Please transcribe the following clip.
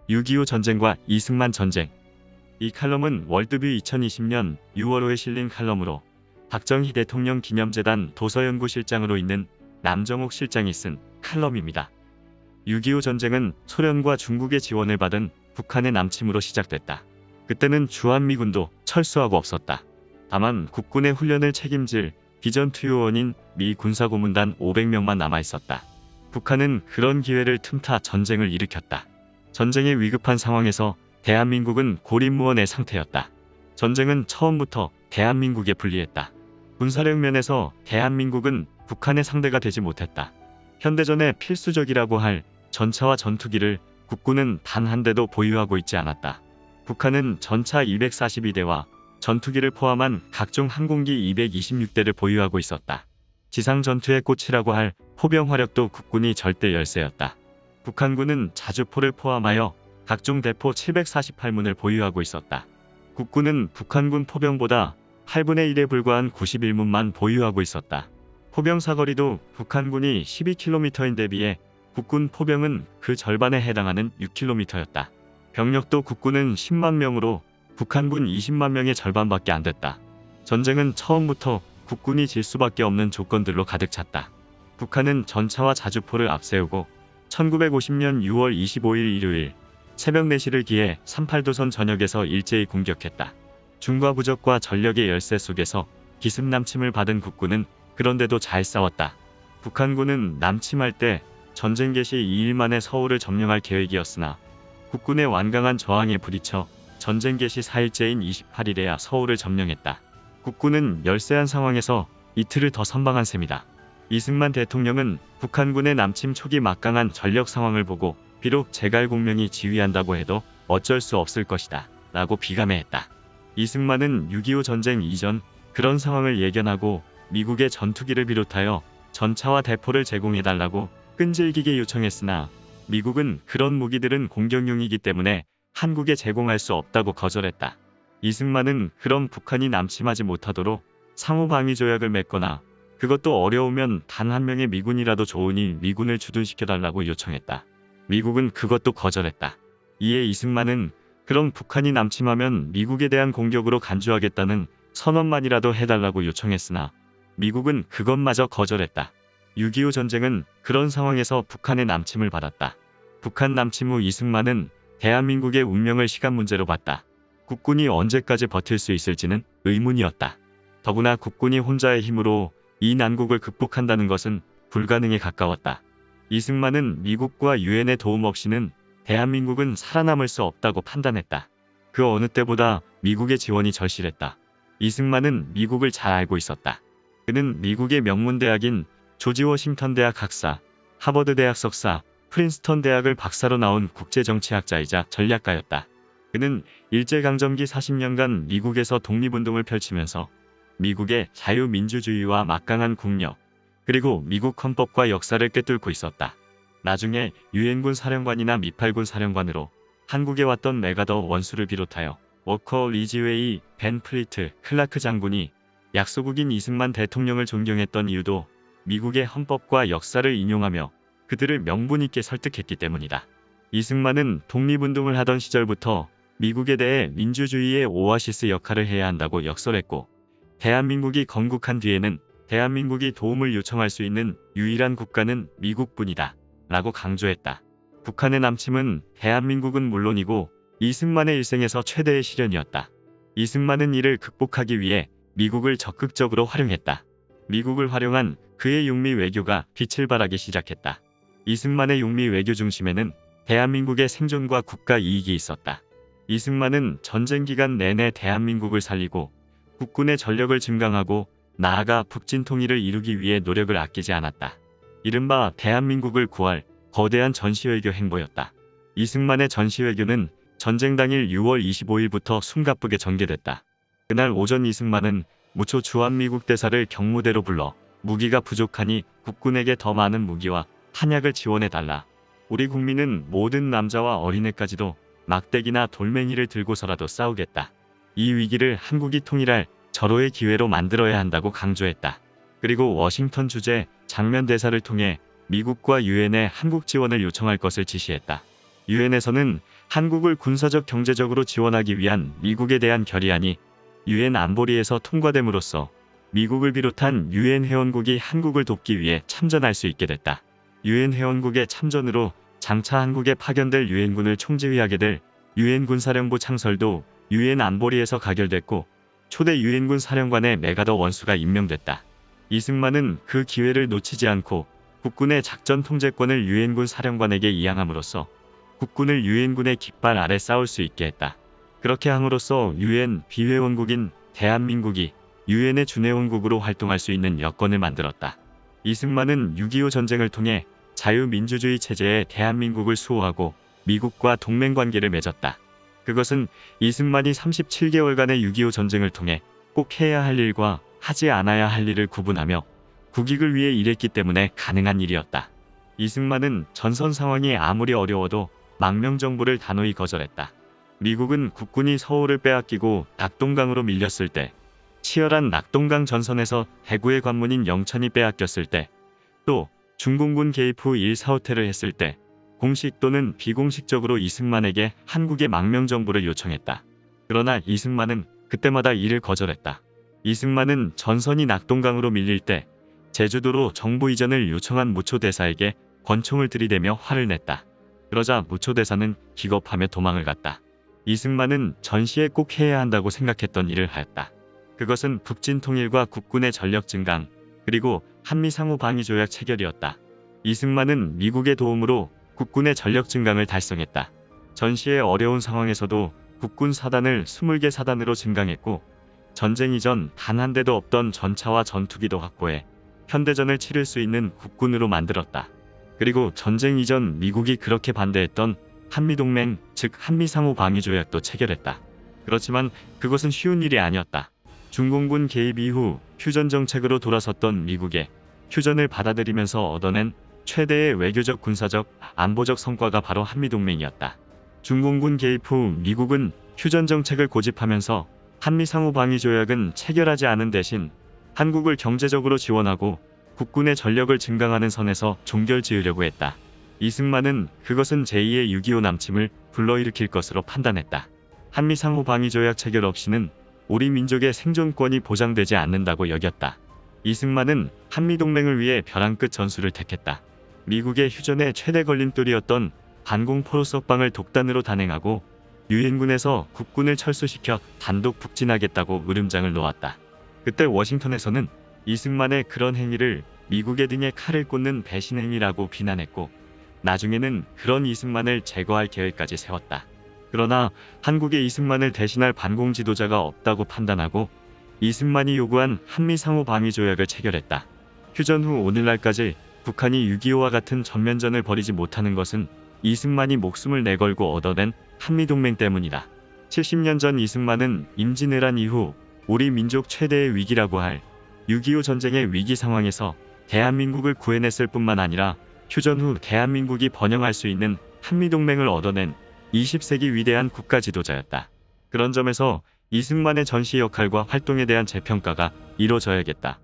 6.25 전쟁과 이승만 전쟁. 이 칼럼은 월드뷰 2020년 6월호에 실린 칼럼으로 박정희 대통령 기념재단 도서연구실장으로 있는 남정옥 실장이 쓴 칼럼입니다. 6.25 전쟁은 소련과 중국의 지원을 받은 북한의 남침으로 시작됐다. 그때는 주한미군도 철수하고 없었다. 다만 국군의 훈련을 책임질 비전투요원인 미 군사고문단 500명만 남아있었다. 북한은 그런 기회를 틈타 전쟁을 일으켰다. 전쟁의 위급한 상황에서 대한민국은 고립무원의 상태였다. 전쟁은 처음부터 대한민국에 불리했다. 군사력 면에서 대한민국은 북한의 상대가 되지 못했다. 현대전에 필수적이라고 할 전차와 전투기를 국군은 단 한 대도 보유하고 있지 않았다. 북한은 전차 242대와 전투기를 포함한 각종 항공기 226대를 보유하고 있었다. 지상 전투의 꽃이라고 할 포병 화력도 국군이 절대 열세였다. 북한군은 자주포를 포함하여 각종 대포 748문을 보유하고 있었다. 국군은 북한군 포병보다 8분의 1에 불과한 91문만 보유하고 있었다. 포병 사거리도 북한군이 12km인 데 비해 국군 포병은 그 절반에 해당하는 6km였다. 병력도 국군은 10만 명으로 북한군 20만 명의 절반밖에 안 됐다. 전쟁은 처음부터 국군이 질 수밖에 없는 조건들로 가득 찼다. 북한은 전차와 자주포를 앞세우고 1950년 6월 25일 일요일 새벽 4시를 기해 38도선 전역에서 일제히 공격했다. 중과부적과 전력의 열세 속에서 기습남침을 받은 국군은 그런데도 잘 싸웠다. 북한군은 남침할 때 전쟁 개시 2일 만에 서울을 점령할 계획이었으나 국군의 완강한 저항에 부딪혀 전쟁 개시 4일째인 28일에야 서울을 점령했다. 국군은 열세한 상황에서 이틀을 더 선방한 셈이다. 이승만 대통령은 북한군의 남침 초기 막강한 전력 상황을 보고 비록 제갈공명이 지휘한다고 해도 어쩔 수 없을 것이다 라고 비감해했다. 이승만은 6.25 전쟁 이전 그런 상황을 예견하고 미국의 전투기를 비롯하여 전차와 대포를 제공해달라고 끈질기게 요청했으나 미국은 그런 무기들은 공격용이기 때문에 한국에 제공할 수 없다고 거절했다. 이승만은 그런 북한이 남침하지 못하도록 상호방위조약을 맺거나 그것도 어려우면 단 한 명의 미군이라도 좋으니 미군을 주둔시켜달라고 요청했다. 미국은 그것도 거절했다. 이에 이승만은 그럼 북한이 남침하면 미국에 대한 공격으로 간주하겠다는 선언만이라도 해달라고 요청했으나 미국은 그것마저 거절했다. 6.25 전쟁은 그런 상황에서 북한의 남침을 받았다. 북한 남침 후 이승만은 대한민국의 운명을 시간 문제로 봤다. 국군이 언제까지 버틸 수 있을지는 의문이었다. 더구나 국군이 혼자의 힘으로 이 난국을 극복한다는 것은 불가능에 가까웠다. 이승만은 미국과 유엔의 도움 없이는 대한민국은 살아남을 수 없다고 판단했다. 그 어느 때보다 미국의 지원이 절실했다. 이승만은 미국을 잘 알고 있었다. 그는 미국의 명문대학인 조지 워싱턴 대학 학사, 하버드 대학 석사, 프린스턴 대학을 박사로 나온 국제정치학자이자 전략가였다. 그는 일제강점기 40년간 미국에서 독립운동을 펼치면서 미국의 자유민주주의와 막강한 국력, 그리고 미국 헌법과 역사를 꿰뚫고 있었다. 나중에 유엔군 사령관이나 미팔군 사령관으로 한국에 왔던 메가더 원수를 비롯하여 워커, 리지웨이, 벤 플리트, 클라크 장군이 약소국인 이승만 대통령을 존경했던 이유도 미국의 헌법과 역사를 인용하며 그들을 명분 있게 설득했기 때문이다. 이승만은 독립운동을 하던 시절부터 미국에 대해 민주주의의 오아시스 역할을 해야 한다고 역설했고 대한민국이 건국한 뒤에는 대한민국이 도움을 요청할 수 있는 유일한 국가는 미국뿐이다 라고 강조했다. 북한의 남침은 대한민국은 물론이고 이승만의 일생에서 최대의 시련이었다. 이승만은 이를 극복하기 위해 미국을 적극적으로 활용했다. 미국을 활용한 그의 육미 외교가 빛을 발하기 시작했다. 이승만의 육미 외교 중심에는 대한민국의 생존과 국가 이익이 있었다. 이승만은 전쟁 기간 내내 대한민국을 살리고 국군의 전력을 증강하고 나아가 북진 통일을 이루기 위해 노력을 아끼지 않았다. 이른바 대한민국을 구할 거대한 전시외교 행보였다. 이승만의 전시외교는 전쟁 당일 6월 25일부터 숨가쁘게 전개됐다. 그날 오전 이승만은 무초 주한미국 대사를 경무대로 불러 무기가 부족하니 국군에게 더 많은 무기와 탄약을 지원해달라. 우리 국민은 모든 남자와 어린애까지도 막대기나 돌멩이를 들고서라도 싸우겠다. 이 위기를 한국이 통일할 절호의 기회로 만들어야 한다고 강조했다. 그리고 워싱턴 주재 장면 대사를 통해 미국과 유엔에 한국 지원을 요청할 것을 지시했다. 유엔에서는 한국을 군사적 경제적으로 지원하기 위한 미국에 대한 결의안이 유엔 안보리에서 통과됨으로써 미국을 비롯한 유엔 회원국이 한국을 돕기 위해 참전할 수 있게 됐다. 유엔 회원국의 참전으로 장차 한국에 파견될 유엔군을 총지휘하게 될 유엔 군사령부 창설도 유엔 안보리에서 가결됐고 초대 유엔군 사령관의 메가더 원수가 임명됐다. 이승만은 그 기회를 놓치지 않고 국군의 작전 통제권을 유엔군 사령관에게 이양함으로써 국군을 유엔군의 깃발 아래 싸울 수 있게 했다. 그렇게 함으로써 유엔 비회원국인 대한민국이 유엔의 준회원국으로 활동할 수 있는 여건을 만들었다. 이승만은 6.25 전쟁을 통해 자유민주주의 체제의 대한민국을 수호하고 미국과 동맹관계를 맺었다. 그것은 이승만이 37개월간의 6.25 전쟁을 통해 꼭 해야 할 일과 하지 않아야 할 일을 구분하며 국익을 위해 일했기 때문에 가능한 일이었다. 이승만은 전선 상황이 아무리 어려워도 망명정부를 단호히 거절했다. 미국은 국군이 서울을 빼앗기고 낙동강으로 밀렸을 때, 치열한 낙동강 전선에서 대구의 관문인 영천이 빼앗겼을 때, 또 중공군 개입 후 1.4호태를 했을 때 공식 또는 비공식적으로 이승만에게 한국의 망명정부를 요청했다. 그러나 이승만은 그때마다 이를 거절했다. 이승만은 전선이 낙동강으로 밀릴 때 제주도로 정부 이전을 요청한 무초대사에게 권총을 들이대며 화를 냈다. 그러자 무초대사는 기겁하며 도망을 갔다. 이승만은 전시에 꼭 해야 한다고 생각했던 일을 하였다. 그것은 북진 통일과 국군의 전력 증강, 그리고 한미 상호 방위 조약 체결이었다. 이승만은 미국의 도움으로 국군의 전력 증강을 달성했다. 전시의 어려운 상황에서도 국군 사단을 20개 사단으로 증강했고 전쟁 이전 단 한 대도 없던 전차와 전투기도 확보해 현대전을 치를 수 있는 국군으로 만들었다. 그리고 전쟁 이전 미국이 그렇게 반대했던 한미동맹, 즉 한미상호 방위조약도 체결했다. 그렇지만 그것은 쉬운 일이 아니었다. 중공군 개입 이후 휴전 정책으로 돌아섰던 미국의 휴전을 받아들이면서 얻어낸 최대의 외교적, 군사적, 안보적 성과가 바로 한미동맹이었다. 중공군 개입 후 미국은 휴전 정책을 고집하면서 한미상호 방위조약은 체결하지 않은 대신 한국을 경제적으로 지원하고 국군의 전력을 증강하는 선에서 종결지으려고 했다. 이승만은 그것은 제2의 6.25 남침을 불러일으킬 것으로 판단했다. 한미상호 방위조약 체결 없이는 우리 민족의 생존권이 보장되지 않는다고 여겼다. 이승만은 한미동맹을 위해 벼랑 끝 전술을 택했다. 미국의 휴전의 최대 걸림돌이었던 반공포로 석방을 독단으로 단행하고 유엔군에서 국군을 철수시켜 단독 북진하겠다고 으름장을 놓았다. 그때 워싱턴에서는 이승만의 그런 행위를 미국의 등에 칼을 꽂는 배신 행위라고 비난했고 나중에는 그런 이승만을 제거할 계획까지 세웠다. 그러나 한국에 이승만을 대신할 반공 지도자가 없다고 판단하고 이승만이 요구한 한미상호 방위조약을 체결했다. 휴전 후 오늘날까지 북한이 6.25와 같은 전면전을 벌이지 못하는 것은 이승만이 목숨을 내걸고 얻어낸 한미동맹 때문이다. 70년 전 이승만은 임진왜란 이후 우리 민족 최대의 위기라고 할 6.25 전쟁의 위기 상황에서 대한민국을 구해냈을 뿐만 아니라 휴전 후 대한민국이 번영할 수 있는 한미동맹을 얻어낸 20세기 위대한 국가 지도자였다. 그런 점에서 이승만의 전시 역할과 활동에 대한 재평가가 이뤄져야겠다.